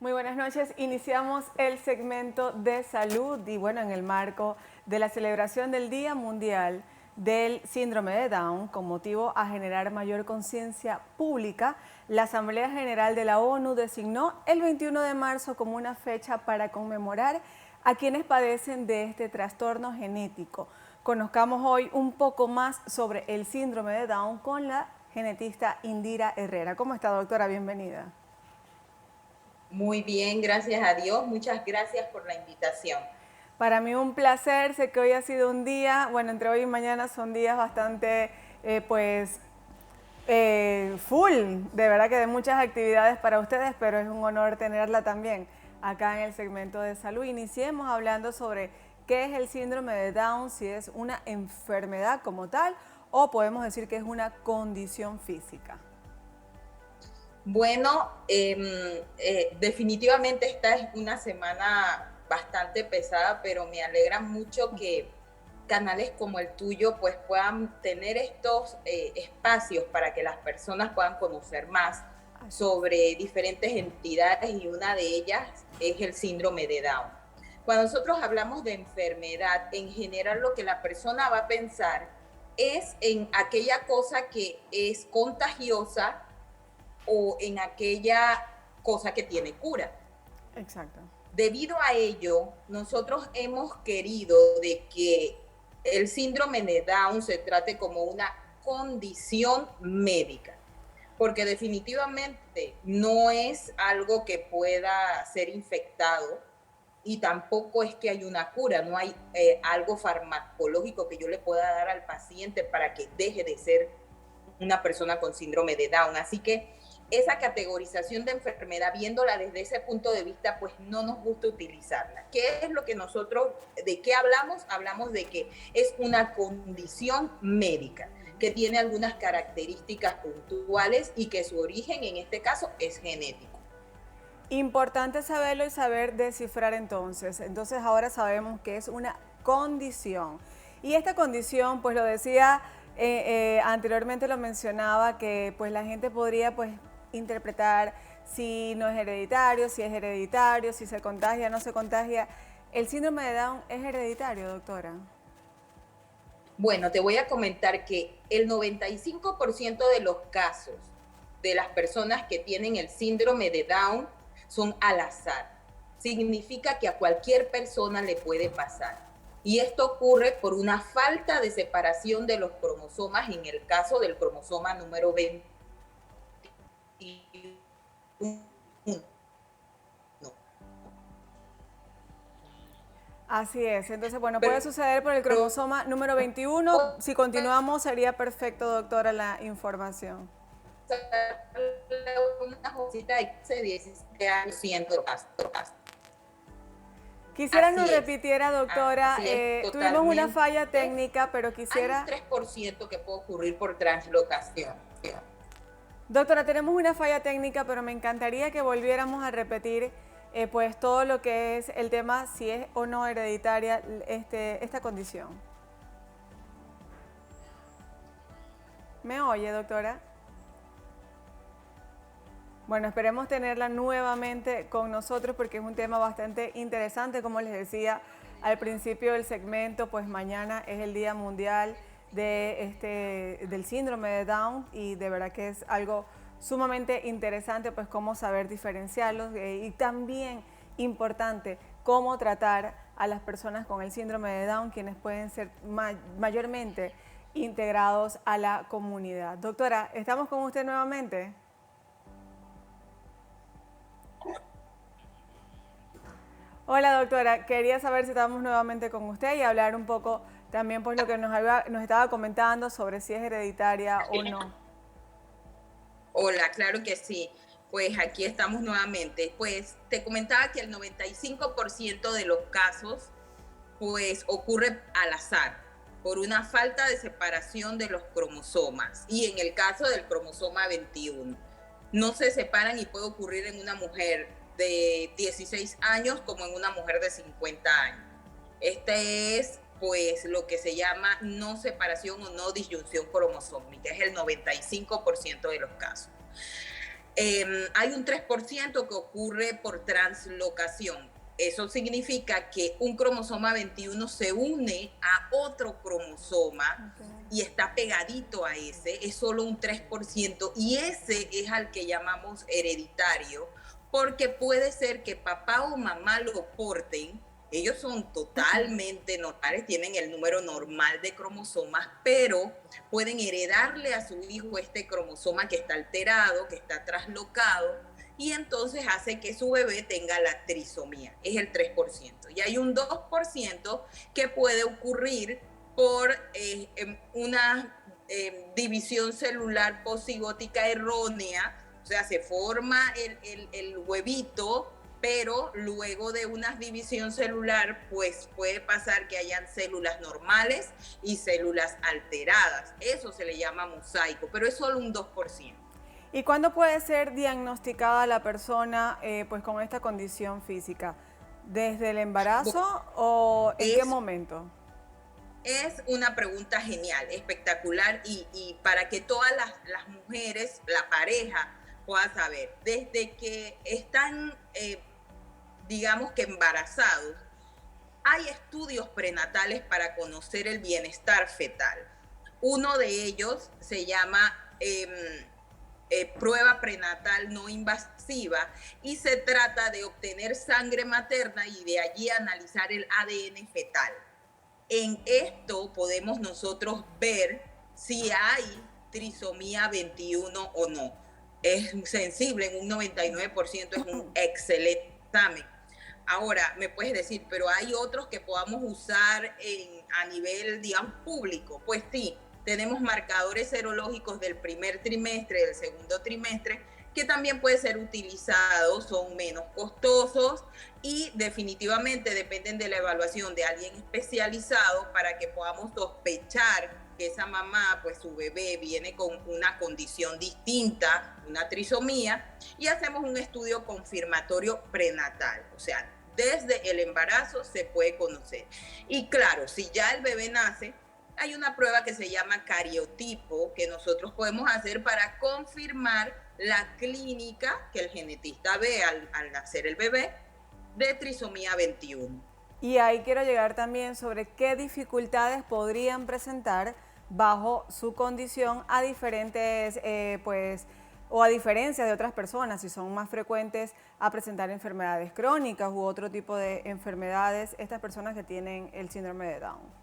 Muy buenas noches. Iniciamos el segmento de salud y bueno, en el marco de la celebración del Día Mundial del Síndrome de Down, con motivo a generar mayor conciencia pública, la Asamblea General de la ONU designó el 21 de marzo como una fecha para conmemorar a quienes padecen de este trastorno genético. Conozcamos hoy un poco más sobre el síndrome de Down con la genetista Indira Herrera. ¿Cómo está, doctora? Bienvenida. Muy bien, gracias a Dios. Muchas gracias por la invitación. Para mí un placer, sé que hoy ha sido un día, bueno, entre hoy y mañana son días bastante, full, de verdad que de muchas actividades para ustedes, pero es un honor tenerla también acá en el segmento de salud. Iniciemos hablando sobre qué es el síndrome de Down, si es una enfermedad como tal o podemos decir que es una condición física. Bueno, definitivamente esta es una semana bastante pesada, pero me alegra mucho que canales como el tuyo pues puedan tener estos espacios para que las personas puedan conocer más Así es. sobre diferentes entidades y una de ellas es el síndrome de Down. Cuando nosotros hablamos de enfermedad, en general lo que la persona va a pensar es en aquella cosa que es contagiosa o en aquella cosa que tiene cura. Exacto. Debido a ello, nosotros hemos querido de que el síndrome de Down se trate como una condición médica, porque definitivamente no es algo que pueda ser infectado y tampoco es que hay una cura, no hay algo farmacológico que yo le pueda dar al paciente para que deje de ser una persona con síndrome de Down. Así que esa categorización de enfermedad, viéndola desde ese punto de vista, pues no nos gusta utilizarla. ¿Qué es lo que nosotros, de qué hablamos? Hablamos de que es una condición médica que tiene algunas características puntuales y que su origen en este caso es genético. Importante saberlo y saber descifrar entonces. Entonces ahora sabemos que es una condición. Y esta condición, pues lo decía anteriormente, lo mencionaba, que pues la gente podría pues interpretar si no es hereditario, si es hereditario, si se contagia, no se contagia. ¿El síndrome de Down es hereditario, doctora? Bueno, te voy a comentar que el 95% de los casos de las personas que tienen el síndrome de Down son al azar. Significa que a cualquier persona le puede pasar. Y esto ocurre por una falta de separación de los cromosomas, en el caso del cromosoma número 21. Así es. Entonces, bueno, puede Pero suceder por el cromosoma número 21. Si continuamos, sería perfecto, doctora, la información. una jovencita de 17 años siendo Quisiera nos así es. repitiera, doctora, Así es, tuvimos una totalmente. falla técnica, pero Hay un quisiera... 3% que puede ocurrir por translocación. Doctora, tenemos una falla técnica, pero me encantaría que volviéramos a repetir pues todo lo que es el tema, si es o no hereditaria esta condición. ¿Me oye, doctora? Bueno, esperemos tenerla nuevamente con nosotros porque es un tema bastante interesante. Como les decía al principio del segmento, pues mañana es el Día Mundial del Síndrome de Down y de verdad que es algo sumamente interesante, pues cómo saber diferenciarlos y también importante cómo tratar a las personas con el síndrome de Down, quienes pueden ser mayormente integrados a la comunidad. Doctora, ¿estamos con usted nuevamente? Hola doctora, quería saber si estábamos nuevamente con usted y hablar un poco también pues lo que nos estaba comentando sobre si es hereditaria o no. Hola, claro que sí. Pues aquí estamos nuevamente. Pues te comentaba que el 95% de los casos pues ocurre al azar por una falta de separación de los cromosomas y en el caso del cromosoma 21 no se separan y puede ocurrir en una mujer de 16 años como en una mujer de 50 años. Este es pues lo que se llama no separación o no disyunción cromosómica, es el 95% de los casos. Hay un 3% que ocurre por translocación. Eso significa que un cromosoma 21 se une a otro cromosoma y está pegadito a ese, es solo un 3%, y ese es al que llamamos hereditario, porque puede ser que papá o mamá lo porten, ellos son totalmente normales, tienen el número normal de cromosomas, pero pueden heredarle a su hijo este cromosoma que está alterado, que está traslocado, y entonces hace que su bebé tenga la trisomía, es el 3%. Y hay un 2% que puede ocurrir por una división celular posigótica errónea, o sea, se forma el huevito, pero luego de una división celular, pues puede pasar que hayan células normales y células alteradas. Eso se le llama mosaico, pero es solo un 2%. ¿Y cuándo puede ser diagnosticada la persona pues con esta condición física? ¿Desde el embarazo o en qué momento? Es una pregunta genial, espectacular, y para que todas las mujeres, la pareja, pueda saber. Desde que están, digamos que embarazados, hay estudios prenatales para conocer el bienestar fetal. Uno de ellos se llama prueba prenatal no invasiva, y se trata de obtener sangre materna y de allí analizar el ADN fetal. En esto podemos nosotros ver si hay trisomía 21 o no. Es sensible, en un 99% es un excelente examen. Ahora, me puedes decir, pero hay otros que podamos usar a nivel, digamos, público. Pues sí, tenemos marcadores serológicos del primer trimestre, del segundo trimestre, que también pueden ser utilizados, son menos costosos y definitivamente dependen de la evaluación de alguien especializado para que podamos sospechar que esa mamá, pues su bebé viene con una condición distinta, una trisomía, y hacemos un estudio confirmatorio prenatal, o sea, desde el embarazo se puede conocer. Y claro, si ya el bebé nace, hay una prueba que se llama cariotipo que nosotros podemos hacer para confirmar la clínica que el genetista ve al nacer el bebé de trisomía 21. Y ahí quiero llegar también sobre qué dificultades podrían presentar bajo su condición a diferentes, pues, o a diferencia de otras personas, si son más frecuentes a presentar enfermedades crónicas u otro tipo de enfermedades, estas personas que tienen el síndrome de Down.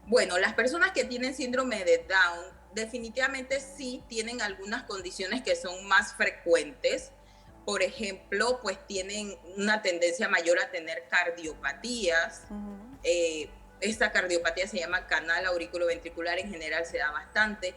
Bueno, las personas que tienen síndrome de Down definitivamente sí tienen algunas condiciones que son más frecuentes. Por ejemplo, pues tienen una tendencia mayor a tener cardiopatías. Esta cardiopatía se llama canal auriculoventricular, en general se da bastante.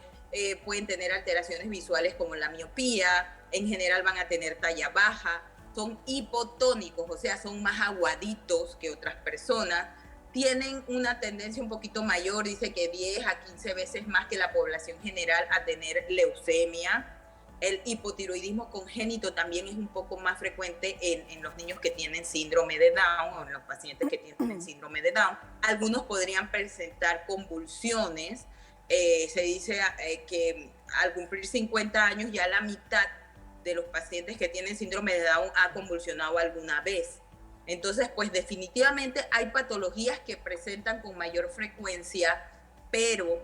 Pueden tener alteraciones visuales como la miopía, en general van a tener talla baja, son hipotónicos, o sea, son más aguaditos que otras personas. Tienen una tendencia un poquito mayor, dice que 10 a 15 veces más que la población general, a tener leucemia. El hipotiroidismo congénito también es un poco más frecuente en los niños que tienen síndrome de Down o en los pacientes que tienen síndrome de Down. Algunos podrían presentar convulsiones. Se dice que al cumplir 50 años ya la mitad de los pacientes que tienen síndrome de Down ha convulsionado alguna vez. Entonces, pues definitivamente hay patologías que presentan con mayor frecuencia, pero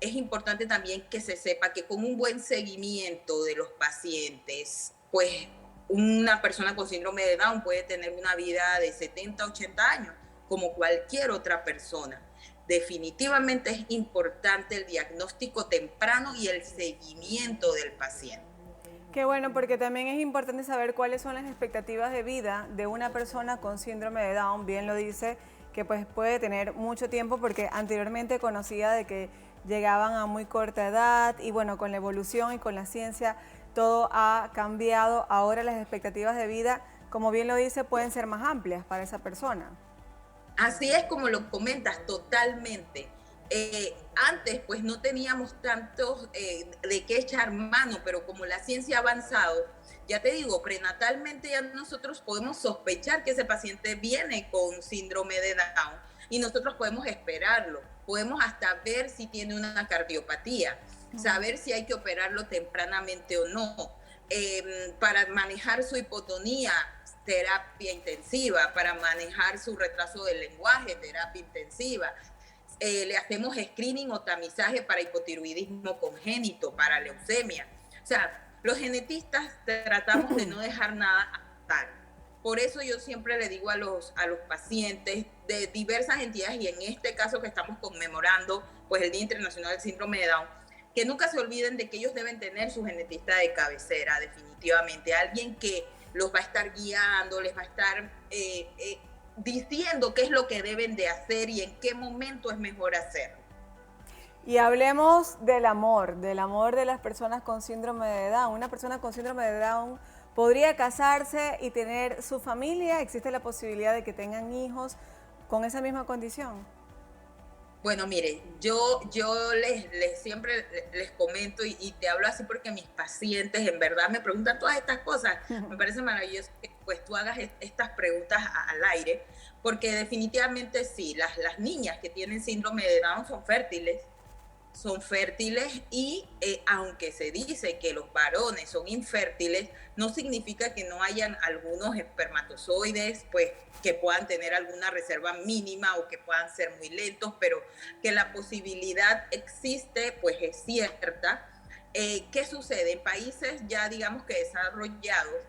es importante también que se sepa que con un buen seguimiento de los pacientes, pues una persona con síndrome de Down puede tener una vida de 70, 80 años, como cualquier otra persona. Definitivamente es importante el diagnóstico temprano y el seguimiento del paciente. Qué bueno, porque también es importante saber cuáles son las expectativas de vida de una persona con síndrome de Down. Bien lo dice, que pues puede tener mucho tiempo, porque anteriormente conocía de que llegaban a muy corta edad, y bueno, con la evolución y con la ciencia todo ha cambiado. Ahora las expectativas de vida, como bien lo dice, pueden ser más amplias para esa persona. Así es como lo comentas, totalmente. Antes pues no teníamos tantos de qué echar mano, pero como la ciencia ha avanzado, ya te digo, prenatalmente ya nosotros podemos sospechar que ese paciente viene con síndrome de Down y nosotros podemos esperarlo, podemos hasta ver si tiene una cardiopatía, saber si hay que operarlo tempranamente o no. para manejar su hipotonía, terapia intensiva, para manejar su retraso del lenguaje, terapia intensiva. Le hacemos screening o tamizaje para hipotiroidismo congénito, para leucemia. O sea, los genetistas tratamos de no dejar nada atar. Por eso yo siempre le digo a los pacientes de diversas entidades, y en este caso que estamos conmemorando pues el Día Internacional del Síndrome de Down, que nunca se olviden de que ellos deben tener su genetista de cabecera, definitivamente. Alguien que los va a estar guiando, les va a estar diciendo qué es lo que deben de hacer y en qué momento es mejor hacerlo. Y hablemos del amor de las personas con síndrome de Down. Una persona con síndrome de Down podría casarse y tener su familia. ¿Existe la posibilidad de que tengan hijos con esa misma condición? Bueno, mire, yo siempre les comento y te hablo así porque mis pacientes en verdad me preguntan todas estas cosas. Me parece maravilloso que pues tú hagas estas preguntas al aire, porque definitivamente sí, las niñas que tienen síndrome de Down son fértiles y aunque se dice que los varones son infértiles, no significa que no hayan algunos espermatozoides pues que puedan tener alguna reserva mínima o que puedan ser muy lentos, pero que la posibilidad existe, pues es cierta. ¿Qué sucede? En países ya digamos que desarrollados,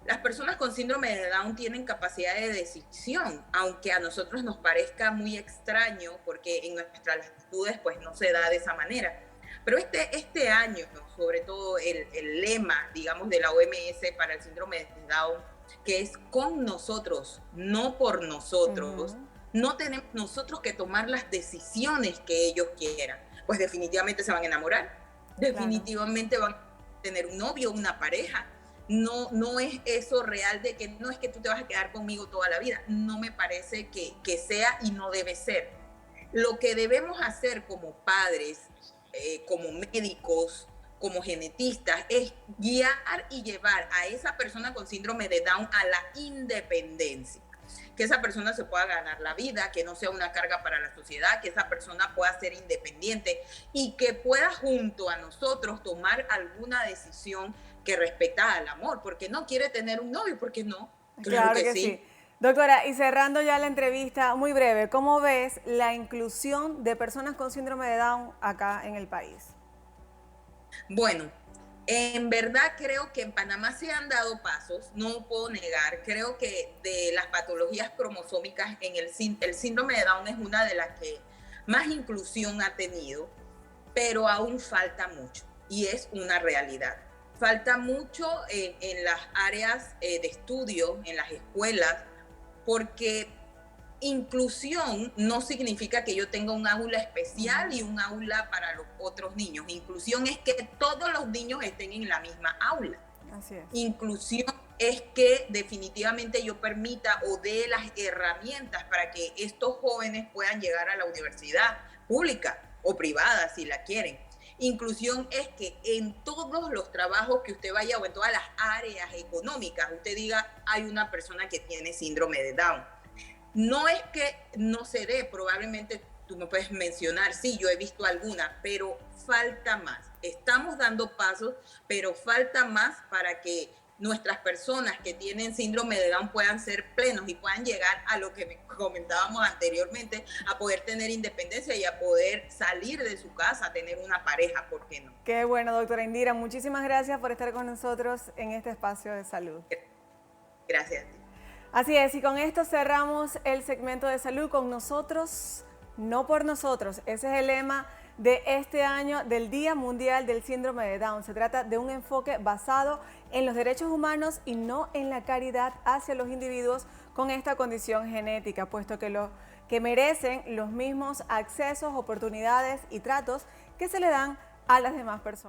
las personas con síndrome de Down tienen capacidad de decisión, aunque a nosotros nos parezca muy extraño porque en nuestras latitudes pues no se da de esa manera. Pero este año, sobre todo el lema, digamos, de la OMS para el síndrome de Down, que es con nosotros, no por nosotros, no tenemos nosotros que tomar las decisiones que ellos quieran. Pues definitivamente se van a enamorar, definitivamente van a tener un novio, una pareja. No es eso real de que no es que tú te vas a quedar conmigo toda la vida. No me parece que sea y no debe ser. Lo que debemos hacer como padres, como médicos, como genetistas, es guiar y llevar a esa persona con síndrome de Down a la independencia. Que esa persona se pueda ganar la vida, que no sea una carga para la sociedad, que esa persona pueda ser independiente y que pueda junto a nosotros tomar alguna decisión que respecta al amor, porque no quiere tener un novio, porque no. Claro que sí. Doctora, y cerrando ya la entrevista, muy breve, ¿cómo ves la inclusión de personas con síndrome de Down acá en el país? Bueno, en verdad creo que en Panamá se han dado pasos, no puedo negar, creo que de las patologías cromosómicas en el síndrome de Down es una de las que más inclusión ha tenido, pero aún falta mucho y es una realidad. Falta mucho en las áreas de estudio, en las escuelas, porque inclusión no significa que yo tenga un aula especial y un aula para los otros niños. Inclusión es que todos los niños estén en la misma aula. Así es. Inclusión es que definitivamente yo permita o dé las herramientas para que estos jóvenes puedan llegar a la universidad pública o privada si la quieren. Inclusión es que en todos los trabajos que usted vaya o en todas las áreas económicas, usted diga, hay una persona que tiene síndrome de Down. No es que no se dé, probablemente tú me puedes mencionar, sí, yo he visto alguna, pero falta más. Estamos dando pasos, pero falta más para que nuestras personas que tienen síndrome de Down puedan ser plenos y puedan llegar a lo que comentábamos anteriormente, a poder tener independencia y a poder salir de su casa, a tener una pareja, ¿por qué no? Qué bueno, doctora Indira. Muchísimas gracias por estar con nosotros en este espacio de salud. Gracias a ti. Así es, y con esto cerramos el segmento de salud con nosotros, no por nosotros. Ese es el lema de este año del Día Mundial del Síndrome de Down. Se trata de un enfoque basado en los derechos humanos y no en la caridad hacia los individuos con esta condición genética, puesto que merecen los mismos accesos, oportunidades y tratos que se le dan a las demás personas.